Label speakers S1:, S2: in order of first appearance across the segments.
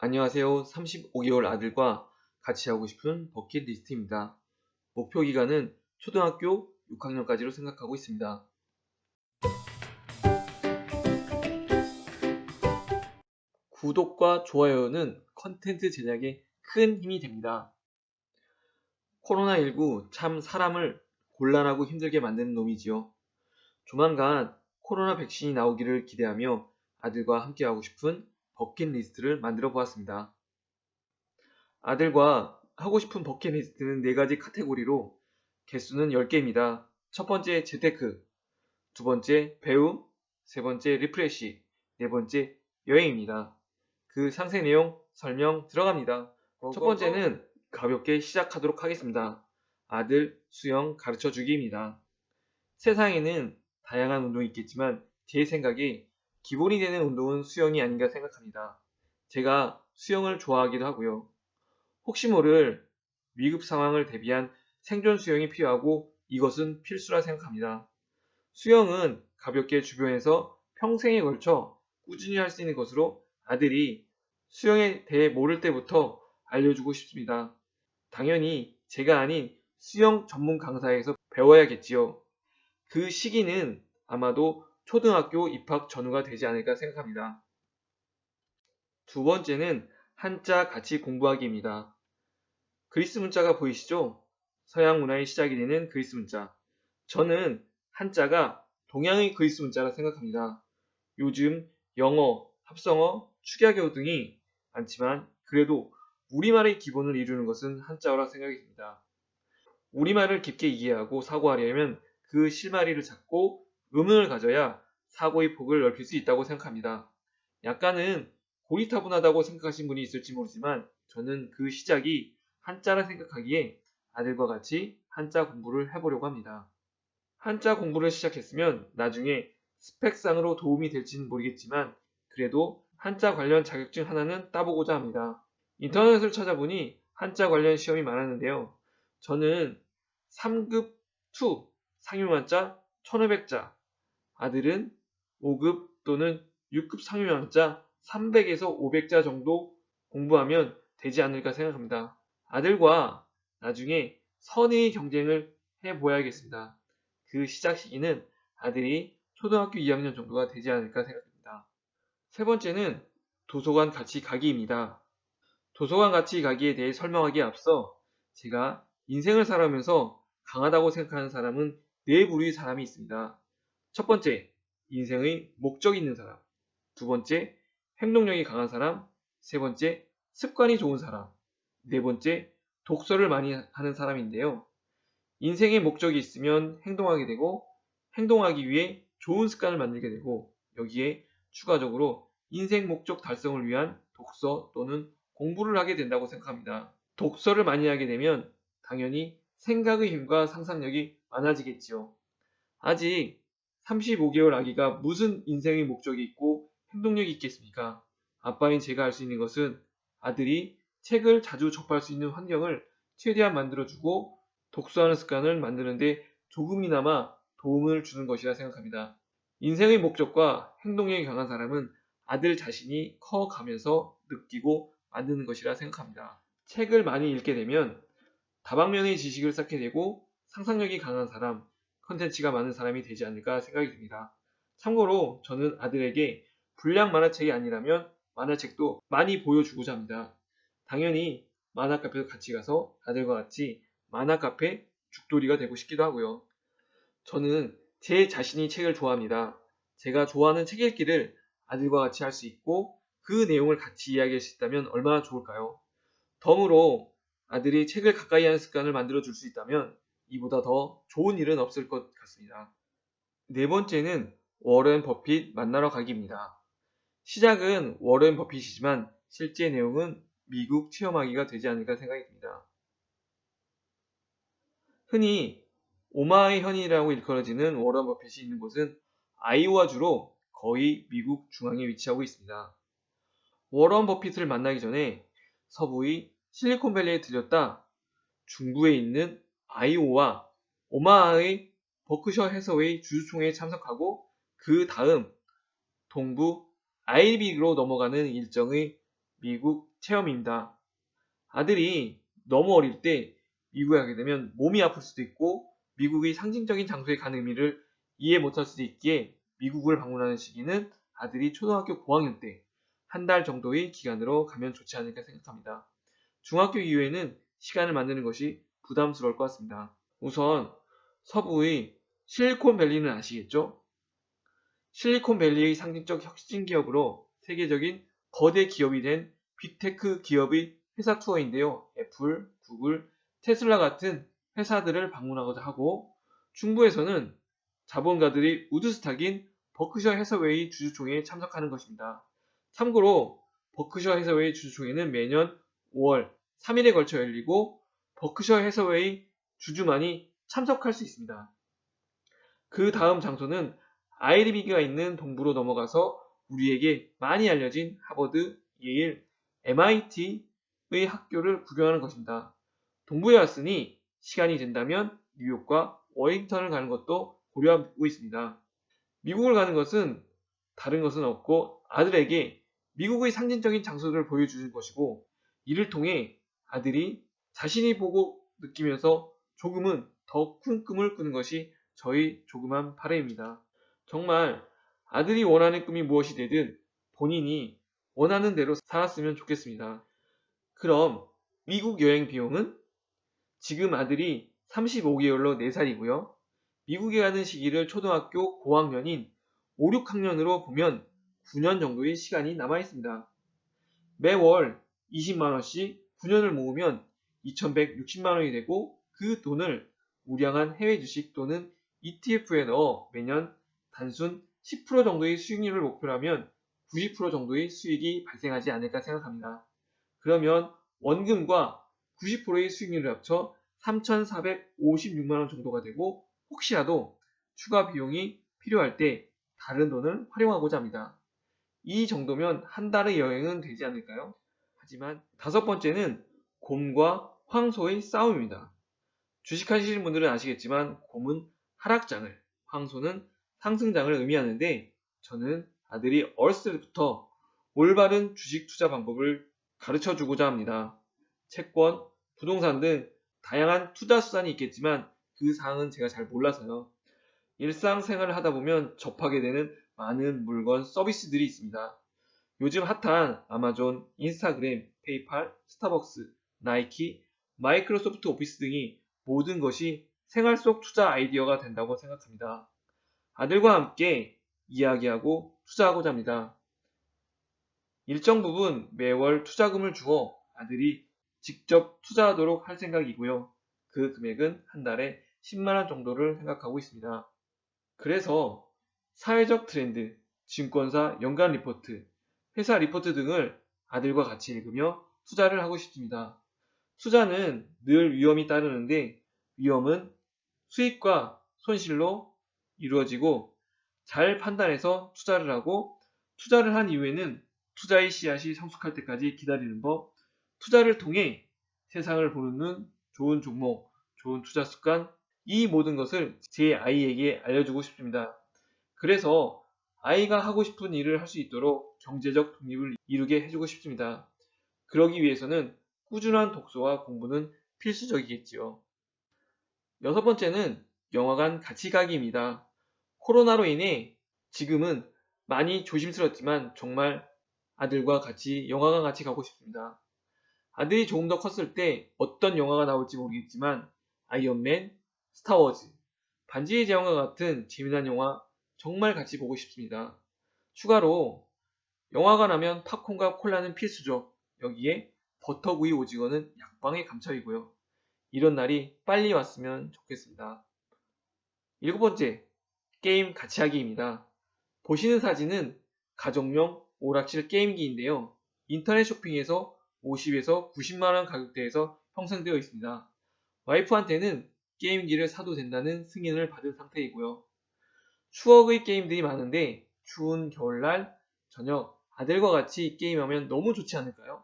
S1: 안녕하세요. 35개월 아들과 같이 하고 싶은 버킷리스트입니다. 목표 기간은 초등학교 6학년까지로 생각하고 있습니다. 구독과 좋아요는 컨텐츠 제작에 큰 힘이 됩니다. 코로나19 참 사람을 곤란하고 힘들게 만드는 놈이지요. 조만간 코로나 백신이 나오기를 기대하며 아들과 함께 하고 싶은 버킷리스트를 만들어 보았습니다. 아들과 하고 싶은 버킷리스트는 4가지 카테고리로 개수는 10개입니다. 첫 번째 재테크, 두 번째 배움, 세 번째 리프레시, 네 번째 여행입니다. 그 상세 내용 설명 들어갑니다. 첫 번째는 가볍게 시작하도록 하겠습니다. 아들 수영 가르쳐 주기입니다. 세상에는 다양한 운동이 있겠지만 제 생각에 기본이 되는 운동은 수영이 아닌가 생각합니다. 제가 수영을 좋아하기도 하고요. 혹시 모를 위급 상황을 대비한 생존 수영이 필요하고 이것은 필수라 생각합니다. 수영은 가볍게 주변에서 평생에 걸쳐 꾸준히 할 수 있는 것으로 아들이 수영에 대해 모를 때부터 알려주고 싶습니다. 당연히 제가 아닌 수영 전문 강사에서 배워야겠지요. 그 시기는 아마도 초등학교 입학 전후가 되지 않을까 생각합니다. 두 번째는 한자 같이 공부하기입니다. 그리스 문자가 보이시죠? 서양 문화의 시작이 되는 그리스 문자. 저는 한자가 동양의 그리스 문자라 생각합니다. 요즘 영어, 합성어, 축약어 등이 많지만 그래도 우리말의 기본을 이루는 것은 한자어라 생각이 듭니다. 우리말을 깊게 이해하고 사고하려면 그 실마리를 잡고 의문을 가져야 사고의 폭을 넓힐 수 있다고 생각합니다. 약간은 고리타분하다고 생각하신 분이 있을지 모르지만 저는 그 시작이 한자라 생각하기에 아들과 같이 한자 공부를 해보려고 합니다. 한자 공부를 시작했으면 나중에 스펙상으로 도움이 될지는 모르겠지만 그래도 한자 관련 자격증 하나는 따보고자 합니다. 인터넷을 찾아보니 한자 관련 시험이 많았는데요. 저는 3급 2 상용한자 1500자, 아들은 5급 또는 6급 상용한자 300에서 500자 정도 공부하면 되지 않을까 생각합니다. 아들과 나중에 선의 경쟁을 해보아야겠습니다. 그 시작 시기는 아들이 초등학교 2학년 정도가 되지 않을까 생각합니다. 세 번째는 도서관 같이 가기입니다. 도서관 같이 가기에 대해 설명하기에 앞서 제가 인생을 살아오면서 강하다고 생각하는 사람은 네 부류의 사람이 있습니다. 첫 번째, 인생의 목적이 있는 사람. 두 번째, 행동력이 강한 사람. 세 번째, 습관이 좋은 사람. 네 번째, 독서를 많이 하는 사람인데요. 인생의 목적이 있으면 행동하게 되고 행동하기 위해 좋은 습관을 만들게 되고 여기에 추가적으로 인생 목적 달성을 위한 독서 또는 공부를 하게 된다고 생각합니다. 독서를 많이 하게 되면 당연히 생각의 힘과 상상력이 많아지겠지요. 아직 35개월 아기가 무슨 인생의 목적이 있고 행동력이 있겠습니까? 아빠인 제가 할 수 있는 것은 아들이 책을 자주 접할 수 있는 환경을 최대한 만들어주고 독서하는 습관을 만드는데 조금이나마 도움을 주는 것이라 생각합니다. 인생의 목적과 행동력이 강한 사람은 아들 자신이 커가면서 느끼고 만드는 것이라 생각합니다. 책을 많이 읽게 되면 다방면의 지식을 쌓게 되고 상상력이 강한 사람, 컨텐츠가 많은 사람이 되지 않을까 생각이 듭니다. 참고로 저는 아들에게 분량 만화책이 아니라면 만화책도 많이 보여주고자 합니다. 당연히 만화카페도 같이 가서 아들과 같이 만화카페 죽돌이가 되고 싶기도 하고요. 저는 제 자신이 책을 좋아합니다. 제가 좋아하는 책 읽기를 아들과 같이 할 수 있고 그 내용을 같이 이야기할 수 있다면 얼마나 좋을까요? 덤으로 아들이 책을 가까이 하는 습관을 만들어 줄 수 있다면 이보다 더 좋은 일은 없을 것 같습니다. 네 번째는 워렌 버핏 만나러 가기입니다. 시작은 워렌 버핏이지만 실제 내용은 미국 체험하기가 되지 않을까 생각이 듭니다. 흔히 오마이 현이라고 일컬어지는 워런 버핏이 있는 곳은 아이오와주로 거의 미국 중앙에 위치하고 있습니다. 워런 버핏을 만나기 전에 서부의 실리콘밸리에 들렸다 중부에 있는 아이오와 오마하의 버크셔 해서웨이 주주총회에 참석하고 그 다음 동부 아이비로 넘어가는 일정의 미국 체험입니다. 아들이 너무 어릴 때 미국에 가게 되면 몸이 아플 수도 있고 미국의 상징적인 장소에 가는 의미를 이해 못할 수도 있기에 미국을 방문하는 시기는 아들이 초등학교 고학년 때 한 달 정도의 기간으로 가면 좋지 않을까 생각합니다. 중학교 이후에는 시간을 만드는 것이 부담스러울 것 같습니다. 우선 서부의 실리콘밸리는 아시겠죠? 실리콘밸리의 상징적 혁신 기업으로 세계적인 거대 기업이 된 빅테크 기업의 회사 투어인데요. 애플, 구글, 테슬라 같은 회사들을 방문하고자 하고 중부에서는 자본가들이 우드스탁인 버크셔 해서웨이 주주총회에 참석하는 것입니다. 참고로 버크셔 해서웨이 주주총회는 매년 5월 3일에 걸쳐 열리고 버크셔 해서웨이 주주만이 참석할 수 있습니다. 그 다음 장소는 아이비리가 있는 동부로 넘어가서 우리에게 많이 알려진 하버드, 예일, MIT의 학교를 구경하는 것입니다. 동부에 왔으니 시간이 된다면 뉴욕과 워싱턴을 가는 것도 고려하고 있습니다. 미국을 가는 것은 다른 것은 없고 아들에게 미국의 상징적인 장소들을 보여주는 것이고 이를 통해 아들이 자신이 보고 느끼면서 조금은 더 큰 꿈을 꾸는 것이 저희 조그만 바람입니다. 정말 아들이 원하는 꿈이 무엇이 되든 본인이 원하는 대로 살았으면 좋겠습니다. 그럼 미국 여행 비용은? 지금 아들이 35개월로 4살이고요. 미국에 가는 시기를 초등학교 고학년인 5, 6학년으로 보면 9년 정도의 시간이 남아 있습니다. 매월 20만원씩 9년을 모으면 2160만원이 되고 그 돈을 우량한 해외 주식 또는 ETF에 넣어 매년 단순 10% 정도의 수익률을 목표로 하면 90% 정도의 수익이 발생하지 않을까 생각합니다. 그러면 원금과 90%의 수익률을 합쳐 3,456만원 정도가 되고 혹시라도 추가 비용이 필요할 때 다른 돈을 활용하고자 합니다. 이 정도면 한 달의 여행은 되지 않을까요? 하지만 다섯 번째는 곰과 황소의 싸움입니다. 주식하시는 분들은 아시겠지만 곰은 하락장을, 황소는 상승장을 의미하는데 저는 아들이 어렸을 때부터 올바른 주식 투자 방법을 가르쳐 주고자 합니다. 채권, 부동산 등 다양한 투자 수단이 있겠지만 그 사항은 제가 잘 몰라서요. 일상생활을 하다 보면 접하게 되는 많은 물건, 서비스들이 있습니다. 요즘 핫한 아마존, 인스타그램, 페이팔, 스타벅스, 나이키, 마이크로소프트 오피스 등이 모든 것이 생활 속 투자 아이디어가 된다고 생각합니다. 아들과 함께 이야기하고 투자하고자 합니다. 일정 부분 매월 투자금을 주어 아들이 직접 투자하도록 할 생각이고요. 그 금액은 한 달에 10만원 정도를 생각하고 있습니다. 그래서 사회적 트렌드, 증권사 연간 리포트, 회사 리포트 등을 아들과 같이 읽으며 투자를 하고 싶습니다. 투자는 늘 위험이 따르는데 위험은 수익과 손실로 이루어지고 잘 판단해서 투자를 하고 투자를 한 이후에는 투자의 씨앗이 성숙할 때까지 기다리는 법, 투자를 통해 세상을 보는 눈, 좋은 종목, 좋은 투자 습관, 이 모든 것을 제 아이에게 알려주고 싶습니다. 그래서 아이가 하고 싶은 일을 할 수 있도록 경제적 독립을 이루게 해주고 싶습니다. 그러기 위해서는 꾸준한 독서와 공부는 필수적이겠지요. 여섯 번째는 영화관 같이 가기입니다. 코로나로 인해 지금은 많이 조심스럽지만 정말 아들과 같이 영화관 같이 가고 싶습니다. 아들이 조금 더 컸을 때 어떤 영화가 나올지 모르겠지만 아이언맨, 스타워즈, 반지의 제왕과 같은 재미난 영화 정말 같이 보고 싶습니다. 추가로 영화관 하면 팝콘과 콜라는 필수죠. 여기에 버터구이 오징어는 약방의 감철이고요. 이런 날이 빨리 왔으면 좋겠습니다. 일곱 번째, 게임 같이 하기입니다. 보시는 사진은 가정용 오락실 게임기인데요. 인터넷 쇼핑에서 50에서 90만원 가격대에서 형성되어 있습니다. 와이프한테는 게임기를 사도 된다는 승인을 받은 상태이고요. 추억의 게임들이 많은데 추운 겨울날 저녁 아들과 같이 게임하면 너무 좋지 않을까요?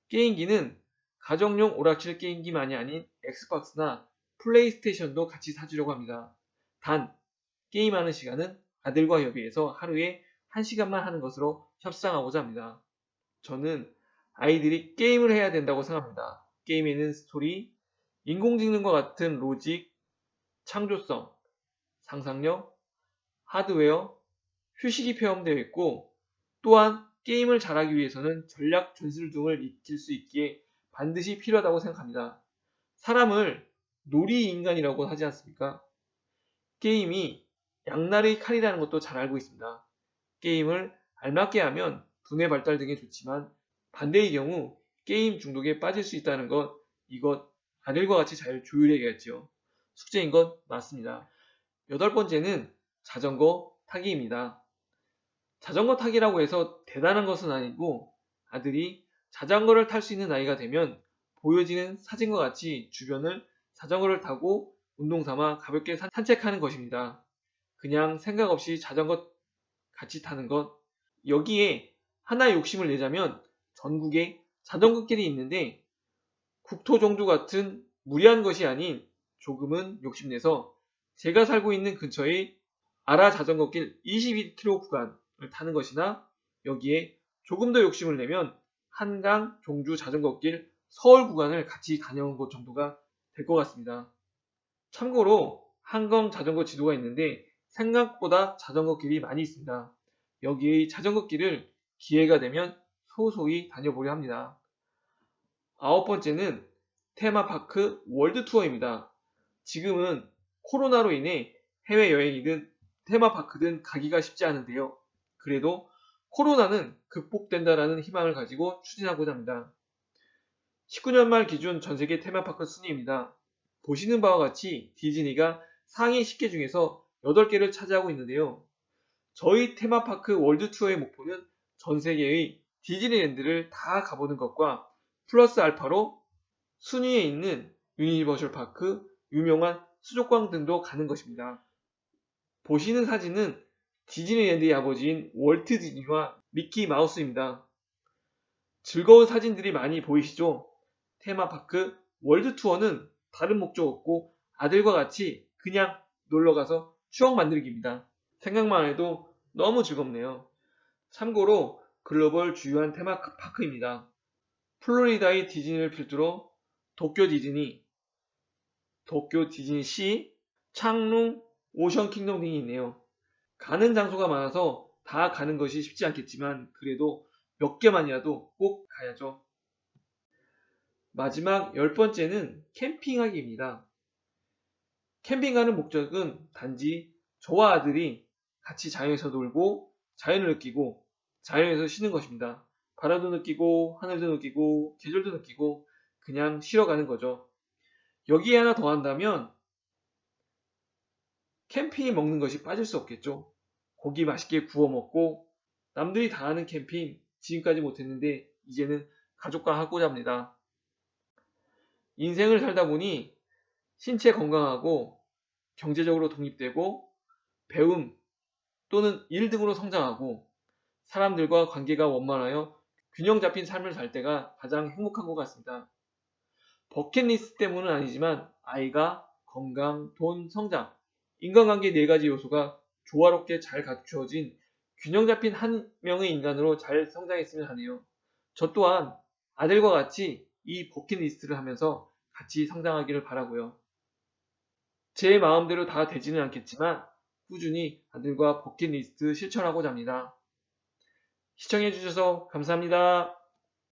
S1: 게임기는 가정용 오락실 게임기만이 아닌 엑스박스나 플레이스테이션도 같이 사주려고 합니다. 단 게임하는 시간은 아들과 협의해서 하루에 1시간만 하는 것으로 협상하고자 합니다. 저는 아이들이 게임을 해야 된다고 생각합니다. 게임에는 스토리, 인공지능과 같은 로직, 창조성, 상상력, 하드웨어, 휴식이 포함되어 있고 또한 게임을 잘하기 위해서는 전략 전술 등을 익힐 수 있기에 반드시 필요하다고 생각합니다. 사람을 놀이인간이라고 하지 않습니까? 게임이 양날의 칼이라는 것도 잘 알고 있습니다. 게임을 알맞게 하면 두뇌 발달 등에 좋지만 반대의 경우 게임 중독에 빠질 수 있다는 것, 이것 아들과 같이 잘 조율해야겠지요. 숙제인 것 맞습니다. 여덟 번째는 자전거 타기입니다. 자전거 타기라고 해서 대단한 것은 아니고 아들이 자전거를 탈 수 있는 나이가 되면 보여지는 사진과 같이 주변을 자전거를 타고 운동 삼아 가볍게 산책하는 것입니다. 그냥 생각 없이 자전거 같이 타는 것. 여기에 하나 욕심을 내자면 전국에 자전거길이 있는데 국토종주 같은 무리한 것이 아닌 조금은 욕심내서 제가 살고 있는 근처의 아라 자전거길 22km 구간을 타는 것이나 여기에 조금 더 욕심을 내면 한강 종주 자전거길 서울 구간을 같이 다녀온 것 정도가 될 것 같습니다. 참고로 한강 자전거 지도가 있는데 생각보다 자전거 길이 많이 있습니다. 여기의 자전거 길을 기회가 되면 소소히 다녀보려 합니다. 아홉 번째는 테마파크 월드 투어입니다. 지금은 코로나로 인해 해외여행이든 테마파크든 가기가 쉽지 않은데요. 그래도 코로나는 극복된다라는 희망을 가지고 추진하고자 합니다. 19년 말 기준 전세계 테마파크 순위입니다. 보시는 바와 같이 디즈니가 상위 10개 중에서 8개를 차지하고 있는데요. 저희 테마파크 월드 투어의 목표는 전 세계의 디즈니랜드를 다 가보는 것과 플러스 알파로 순위에 있는 유니버셜 파크, 유명한 수족관 등도 가는 것입니다. 보시는 사진은 디즈니랜드의 아버지인 월트 디즈니와 미키 마우스입니다. 즐거운 사진들이 많이 보이시죠? 테마파크 월드 투어는 다른 목적 없고 아들과 같이 그냥 놀러가서 추억 만들기입니다. 생각만 해도 너무 즐겁네요. 참고로 글로벌 주요한 테마파크입니다. 플로리다의 디즈니를 필두로 도쿄 디즈니, 도쿄 디즈니시, 창룽, 오션 킹덤 등이 있네요. 가는 장소가 많아서 다 가는 것이 쉽지 않겠지만 그래도 몇 개만이라도 꼭 가야죠. 마지막 열 번째는 캠핑하기입니다. 캠핑가는 목적은 단지 저와 아들이 같이 자연에서 놀고 자연을 느끼고 자연에서 쉬는 것입니다. 바람도 느끼고 하늘도 느끼고 계절도 느끼고 그냥 쉬러 가는 거죠. 여기에 하나 더 한다면 캠핑에 먹는 것이 빠질 수 없겠죠. 고기 맛있게 구워 먹고 남들이 다 하는 캠핑 지금까지 못했는데 이제는 가족과 하고자 합니다. 인생을 살다 보니 신체 건강하고 경제적으로 독립되고 배움 또는 일 등으로 성장하고 사람들과 관계가 원만하여 균형 잡힌 삶을 살 때가 가장 행복한 것 같습니다. 버킷리스트 때문은 아니지만 아이가 건강, 돈, 성장, 인간관계 네 가지 요소가 조화롭게 잘 갖추어진 균형 잡힌 한 명의 인간으로 잘 성장했으면 하네요. 저 또한 아들과 같이 이 버킷리스트를 하면서 같이 성장하기를 바라고요. 제 마음대로 다 되지는 않겠지만 꾸준히 아들과 버킷리스트 실천하고자 합니다. 시청해주셔서 감사합니다.